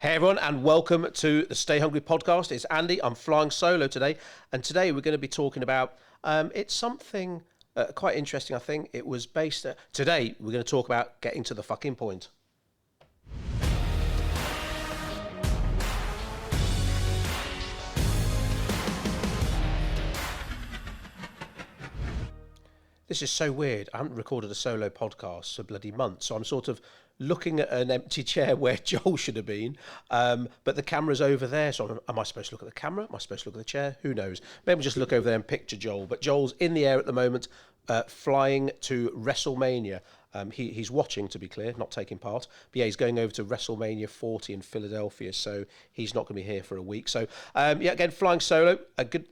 Hey everyone, and welcome to the Stay Hungry podcast. It's Andy. I'm flying solo today, and today we're going to be talking about it's something quite interesting. I think it was based. Today we're going to talk about getting to the fucking point. This is so weird. I haven't recorded a solo podcast for bloody months, so I'm sort of looking at an empty chair where Joel should have been, but the camera's over there, so am I supposed to look at the camera? Am I supposed to look at the chair? Who knows? Maybe we'll just look over there and picture Joel, but Joel's in the air at the moment, flying to WrestleMania. He's watching, to be clear, not taking part. But yeah, he's going over to WrestleMania 40 in Philadelphia, so he's not going to be here for a week. So yeah, again, flying solo.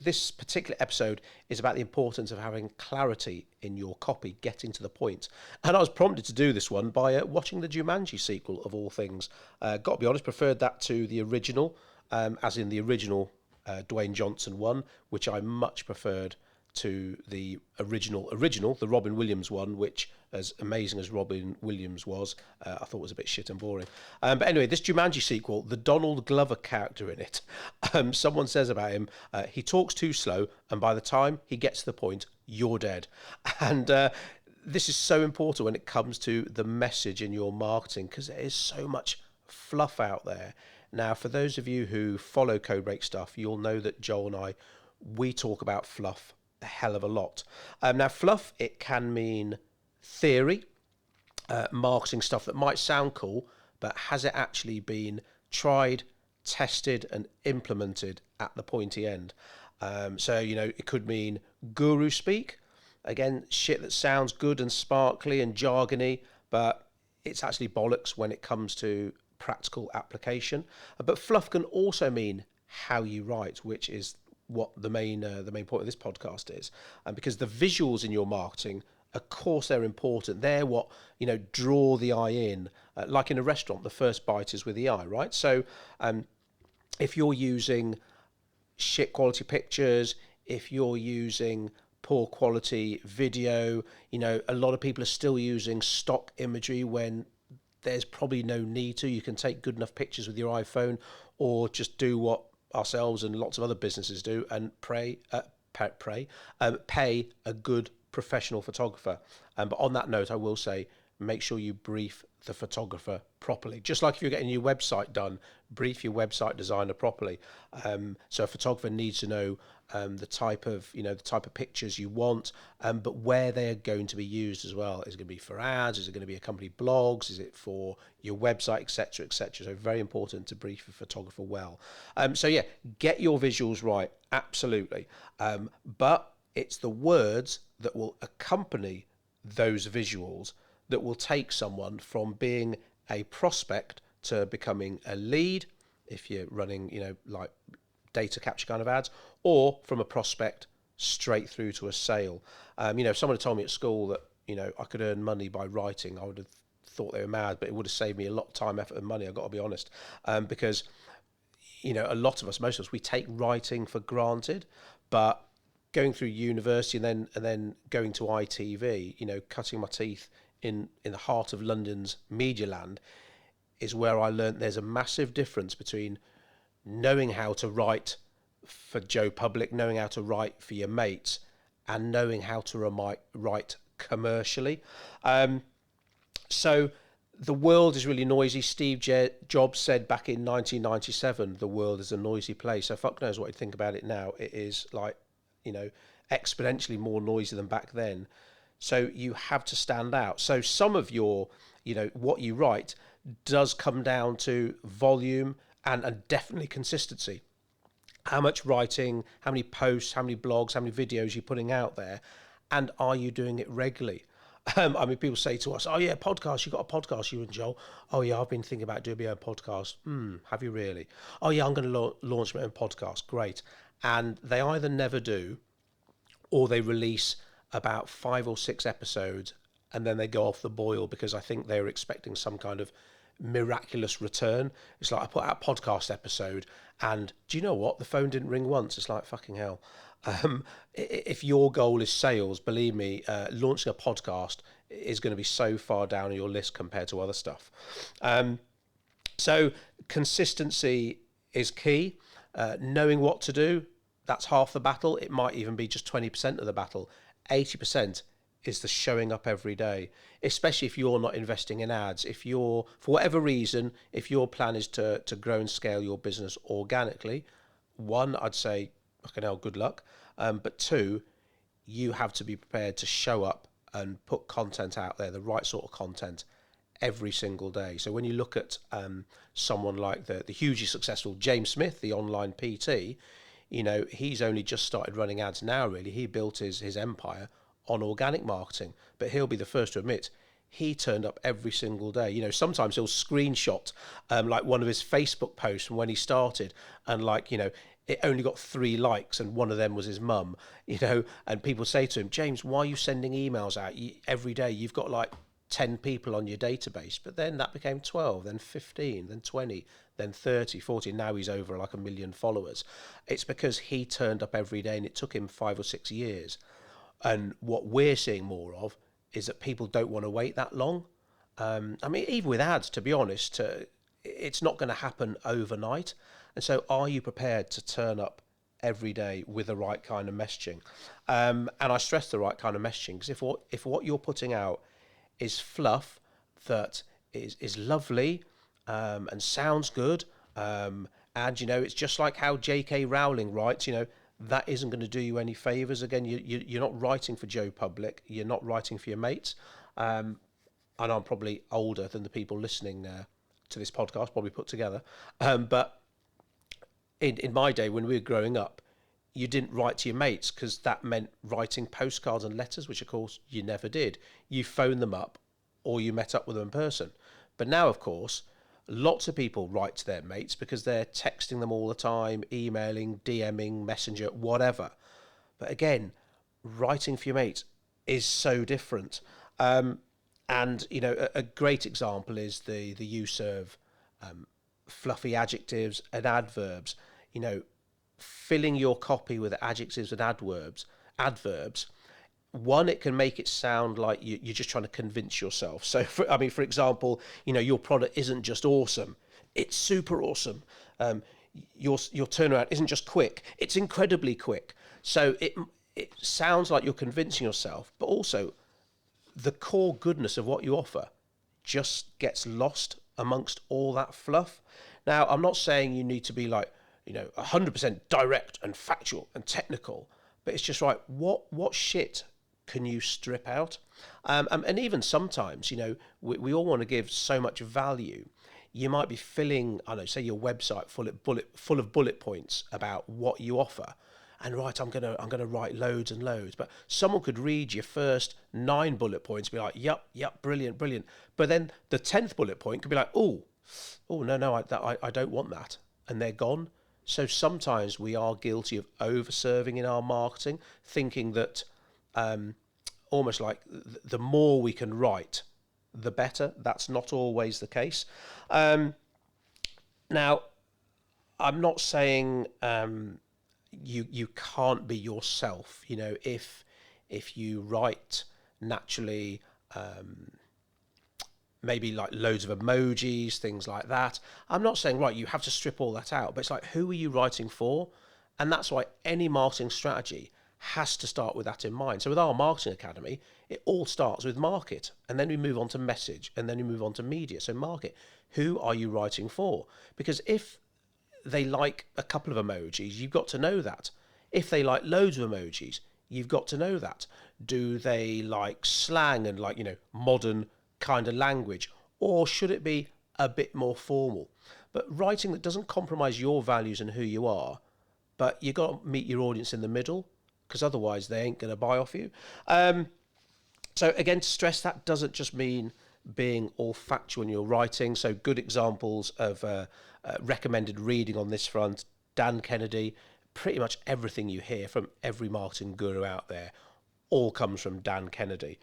This particular episode is about the importance of having clarity in your copy, getting to the point. And I was prompted to do this one by watching the Jumanji sequel, of all things. Got to be honest, preferred that to the original, as in the original Dwayne Johnson one, which I much preferred to the original, the Robin Williams one, which, as amazing as Robin Williams was, I thought was a bit shit and boring. But anyway, this Jumanji sequel, the Donald Glover character in it, someone says about him, he talks too slow, and by the time he gets to the point, you're dead. And this is so important when it comes to the message in your marketing, because there is so much fluff out there. Now, for those of you who follow Codebreak stuff, you'll know that Joel and I, we talk about fluff a hell of a lot. Now, fluff, it can mean theory, marketing stuff that might sound cool, but has it actually been tried, tested, and implemented at the pointy end? So, you know, it could mean guru speak. Again, shit that sounds good and sparkly and jargony, but it's actually bollocks when it comes to practical application. But fluff can also mean how you write, which is what the main point of this podcast is, and because the visuals in your marketing, of course, they're important. They're what, you know, draw the eye in. Like in a restaurant, the first bite is with the eye, right? So, if you're using shit quality pictures, if you're using poor quality video, you know, a lot of people are still using stock imagery when there's probably no need to. You can take good enough pictures with your iPhone, or just do what ourselves and lots of other businesses do and pay a good professional photographer. But on that note, I will say, make sure you brief the photographer properly. Just like if you're getting your website done, brief your website designer properly. So a photographer needs to know the type of pictures you want, but where they are going to be used as well. Is it going to be for ads? Is it going to be accompanied blogs? Is it for your website, etc., etc.? So very important to brief a photographer well. So yeah, get your visuals right, absolutely. But it's the words that will accompany those visuals that will take someone from being a prospect to becoming a lead, if you're running, you know, like data capture kind of ads, or from a prospect straight through to a sale. You know, if someone had told me at school that, you know, I could earn money by writing, I would have thought they were mad, but it would have saved me a lot of time, effort and money, I've got to be honest. Because, you know, a lot of us, most of us, we take writing for granted, but going through university and then going to ITV, you know, cutting my teeth in the heart of London's media land, is where I learned there's a massive difference between knowing how to write for Joe Public, knowing how to write for your mates, and knowing how to write commercially. So the world is really noisy. Steve Jobs said back in 1997, the world is a noisy place. So fuck knows what you'd think about it now. It is, like, you know, exponentially more noisy than back then. So you have to stand out. So some of your, you know, what you write does come down to volume and definitely consistency. How much writing, how many posts, how many blogs, how many videos you're putting out there, and are you doing it regularly? I mean, people say to us, oh yeah, podcast, you got a podcast, you and Joel. Oh yeah, I've been thinking about doing my own podcast. Have you really? Oh yeah, I'm going to launch my own podcast. Great. And they either never do, or they release about 5 or 6 episodes and then they go off the boil because I think they were expecting some kind of miraculous return. It's like I put out a podcast episode and do you know what? The phone didn't ring once. It's like, fucking hell. If your goal is sales, believe me, launching a podcast is going to be so far down on your list compared to other stuff. So consistency is key. Knowing what to do, that's half the battle. It might even be just 20% of the battle. 80% is the showing up every day, especially if you're not investing in ads. If you're, for whatever reason, if your plan is to grow and scale your business organically, one, I'd say, fucking hell, good luck. But two, you have to be prepared to show up and put content out there, the right sort of content, every single day. So when you look at someone like the hugely successful James Smith, the online PT, you know, he's only just started running ads now, really. He built his empire on organic marketing, but he'll be the first to admit he turned up every single day. You know, sometimes he'll screenshot like one of his Facebook posts from when he started, and like, you know, it only got 3 likes and one of them was his mum, you know, and people say to him, James, why are you sending emails out every day? You've got like 10 people on your database. But then that became 12, then 15, then 20, then 30, 40. Now he's over like 1 million followers. It's because he turned up every day, and it took him 5 or 6 years. And what we're seeing more of is that people don't want to wait that long. I mean, even with ads, to be honest, it's not going to happen overnight. And so are you prepared to turn up every day with the right kind of messaging? And I stress the right kind of messaging, because if what you're putting out is fluff that is lovely and sounds good, and, you know, it's just like how J.K. Rowling writes, you know, that isn't going to do you any favours. Again, you're not writing for Joe Public. You're not writing for your mates. And I'm probably older than the people listening to this podcast, probably put together. But in my day, when we were growing up, you didn't write to your mates because that meant writing postcards and letters, which, of course, you never did. You phoned them up or you met up with them in person. But now, of course, lots of people write to their mates because they're texting them all the time, emailing, DMing, messenger, whatever. But again, writing for your mates is so different. And, you know, a great example is the use of fluffy adjectives and adverbs. You know, filling your copy with adjectives and adverbs, one, it can make it sound like you're just trying to convince yourself. So, for example, you know, your product isn't just awesome, it's super awesome. Your turnaround isn't just quick, it's incredibly quick. So it sounds like you're convincing yourself, but also the core goodness of what you offer just gets lost amongst all that fluff. Now, I'm not saying you need to be like, you know, 100% direct and factual and technical, but it's just right. What shit can you strip out? And even sometimes, you know, we all want to give so much value. You might be filling, I don't know, say your website full of bullet points about what you offer, and right, I'm gonna write loads and loads. But someone could read your first 9 bullet points and be like, yep, brilliant. But then the 10th bullet point could be like, oh no, I don't want that, and they're gone. So sometimes we are guilty of over-serving in our marketing, thinking that almost like the more we can write, the better. That's not always the case. Now, I'm not saying you can't be yourself. You know, if you write naturally, maybe like loads of emojis, things like that. I'm not saying, right, you have to strip all that out, but it's like, who are you writing for? And that's why any marketing strategy has to start with that in mind. So with our marketing academy, it all starts with market, and then we move on to message, and then we move on to media. So market, who are you writing for? Because if they like a couple of emojis, you've got to know that. If they like loads of emojis, you've got to know that. Do they like slang and, like, you know, modern kind of language, or should it be a bit more formal? But writing that doesn't compromise your values and who you are, but you got to meet your audience in the middle, because otherwise they ain't going to buy off you. So again, to stress, that doesn't just mean being all factual in your writing. So good examples of recommended reading on this front: Dan Kennedy. Pretty much everything you hear from every marketing guru out there all comes from Dan Kennedy.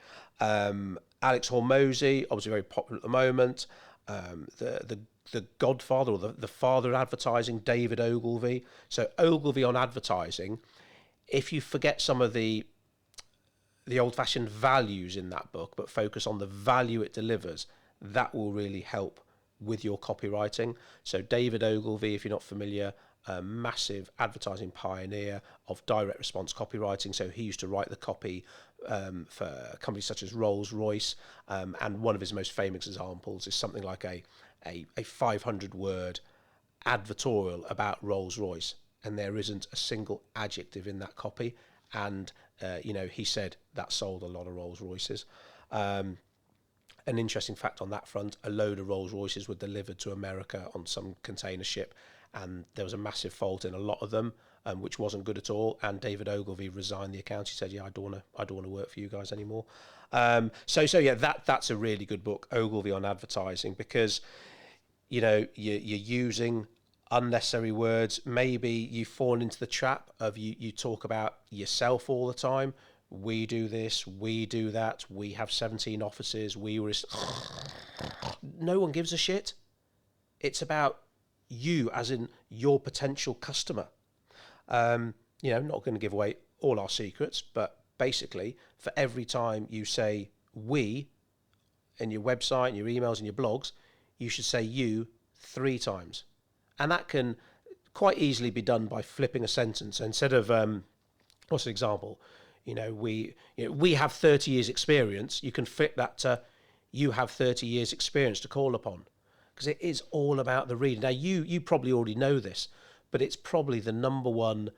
Alex Hormozy, obviously very popular at the moment. The godfather, or the father of advertising, David Ogilvy. So Ogilvy on advertising, if you forget some of the old-fashioned values in that book, but focus on the value it delivers, that will really help with your copywriting. So David Ogilvy, if you're not familiar, a massive advertising pioneer of direct response copywriting. So he used to write the copy for companies such as Rolls-Royce, and one of his most famous examples is something like a 500-word advertorial about Rolls-Royce, and there isn't a single adjective in that copy. And he said that sold a lot of Rolls-Royces. An interesting fact on that front, a load of Rolls-Royces were delivered to America on some container ship, and there was a massive fault in a lot of them, which wasn't good at all. And David Ogilvy resigned the account. He said, "Yeah, I don't want to work for you guys anymore." So yeah, that's a really good book, Ogilvy on advertising, because you're using unnecessary words. Maybe you fall into the trap of you talk about yourself all the time. We do this, we do that, we have 17 offices, no one gives a shit. It's about you, as in your potential customer. Not going to give away all our secrets, but basically, for every time you say we in your website, in your emails, in your blogs, you should say you 3 times. And that can quite easily be done by flipping a sentence. Instead of, what's an example? We have 30 years experience. You can flip that to you have 30 years experience to call upon, because it is all about the reading. Now, you probably already know this, but it's probably the number one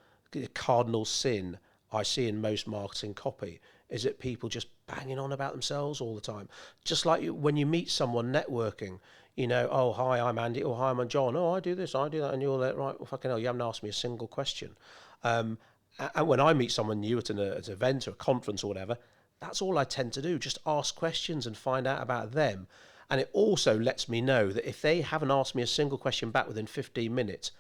cardinal sin I see in most marketing copy, is that people just banging on about themselves all the time. Just like when you meet someone networking, oh, hi, I'm Andy, or hi, I'm John, oh, I do this, I do that, and you're like, right, well, fucking hell, you haven't asked me a single question. And when I meet someone new at an event or a conference or whatever, that's all I tend to do, just ask questions and find out about them. And it also lets me know that if they haven't asked me a single question back within 15 minutes,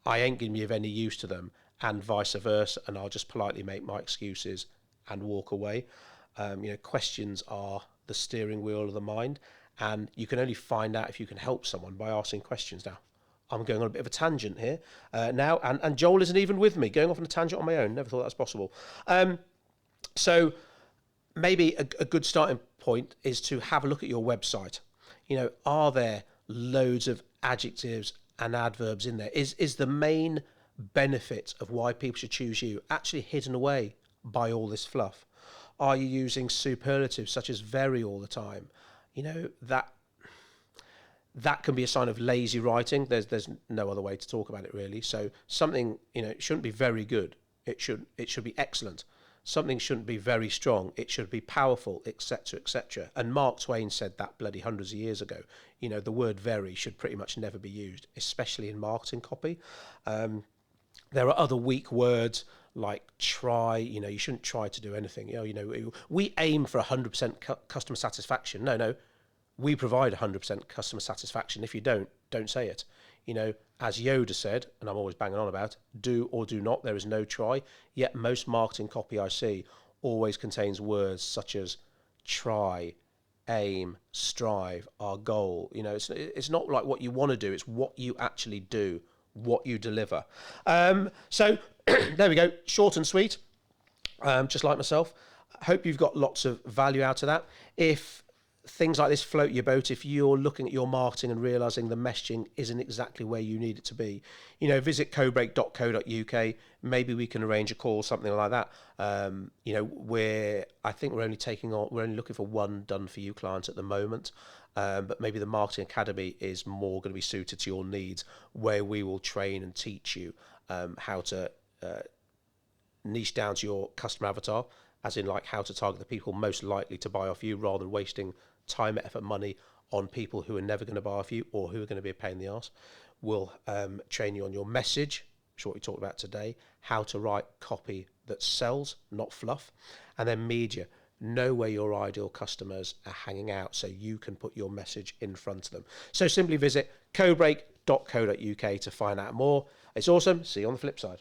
I ain't going to be of any use to them, and vice versa, and I'll just politely make my excuses and walk away. Questions are the steering wheel of the mind, and you can only find out if you can help someone by asking questions. Now, I'm going on a bit of a tangent here now, and Joel isn't even with me, going off on a tangent on my own. Never thought that was possible. So maybe a good starting point is to have a look at your website. Are there loads of adjectives and adverbs in there? Is the main benefit of why people should choose you actually hidden away by all this fluff? Are you using superlatives such as very all the time? That can be a sign of lazy writing. There's no other way to talk about it, really. So something, it shouldn't be very good. It should be excellent. Something shouldn't be very strong. It should be powerful, etc., etc. And Mark Twain said that bloody hundreds of years ago. The word very should pretty much never be used, especially in marketing copy. There are other weak words like try. You shouldn't try to do anything. We aim for 100% customer satisfaction. No. We provide 100% customer satisfaction. If you don't say it. As Yoda said, and I'm always banging on about, do or do not, there is no try. Yet most marketing copy I see always contains words such as try, aim, strive, our goal. It's not like what you want to do, it's what you actually do, what you deliver. So there we go, short and sweet, just like myself. Hope you've got lots of value out of that. If things like this float your boat, if you're looking at your marketing and realizing the messaging isn't exactly where you need it to be, visit cobreak.co.uk. Maybe we can arrange a call, something like that. I think we're only looking for one done for you client at the moment. But maybe the Marketing Academy is more going to be suited to your needs, where we will train and teach you how to niche down to your customer avatar, as in like how to target the people most likely to buy off you, rather than wasting time, effort, money on people who are never going to buy off you or who are going to be a pain in the arse. We'll train you on your message, which is what we talked about today, how to write copy that sells, not fluff, and then media. Know where your ideal customers are hanging out so you can put your message in front of them. So simply visit cobreak.co.uk to find out more. It's awesome. See you on the flip side.